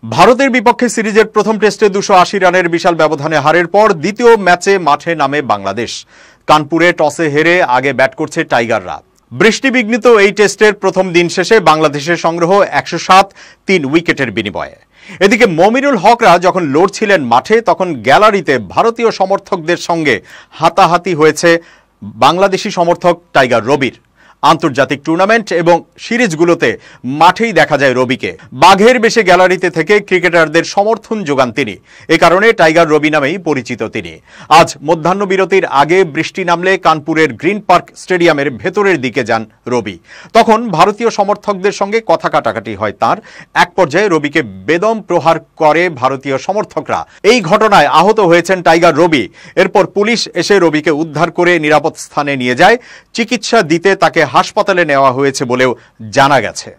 ভারতের বিপক্ষে সিরিজের প্রথম টেস্টে 280 রানের বিশাল ব্যবধানে হারের পর দ্বিতীয় ম্যাচে মাঠে নামে বাংলাদেশ। কানপুরে টসে হেরে আগে ব্যাট করছে টাইগাররা। বৃষ্টিবিঘ্নিত এই টেস্টের প্রথম দিন শেষে বাংলাদেশের সংগ্রহ 107, 3 উইকেটের বিনিময়ে। এদিকে মমিনুল হকরা যখন লড়ছিলেন মাঠে, তখন গ্যালারিতে ভারতীয় সমর্থকদের সঙ্গে হাতাহাতি হয়েছে বাংলাদেশি সমর্থক টাইগার রবির। আন্তর্জাতিক টুর্নামেন্ট এবং সিরিজগুলোতে মাঠেই দেখা যায় রবিকে। বাঘের বেশে গ্যালারিতে থেকে ক্রিকেটারদের সমর্থন যোগান তিনি। এ কারণে টাইগার রবি নামেই পরিচিত তিনি। আজ মধ্যাহ্নবিরতির আগে বৃষ্টি নামলে কানপুরের গ্রিন পার্ক স্টেডিয়ামের ভেতরের দিকে যান রবি। তখন ভারতীয় সমর্থকদের সঙ্গে কথা কাটাকাটি হয় তাঁর। এক পর্যায়ে রবিকে বেদম প্রহার করে ভারতীয় সমর্থকরা। এই ঘটনায় আহত হয়েছেন টাইগার রবি। এরপর পুলিশ এসে রবিকে উদ্ধার করে নিরাপদ স্থানে নিয়ে যায়। চিকিৎসা দিতে তাকে হাসপাতালে নেওয়া হয়েছে বলেও জানা গেছে।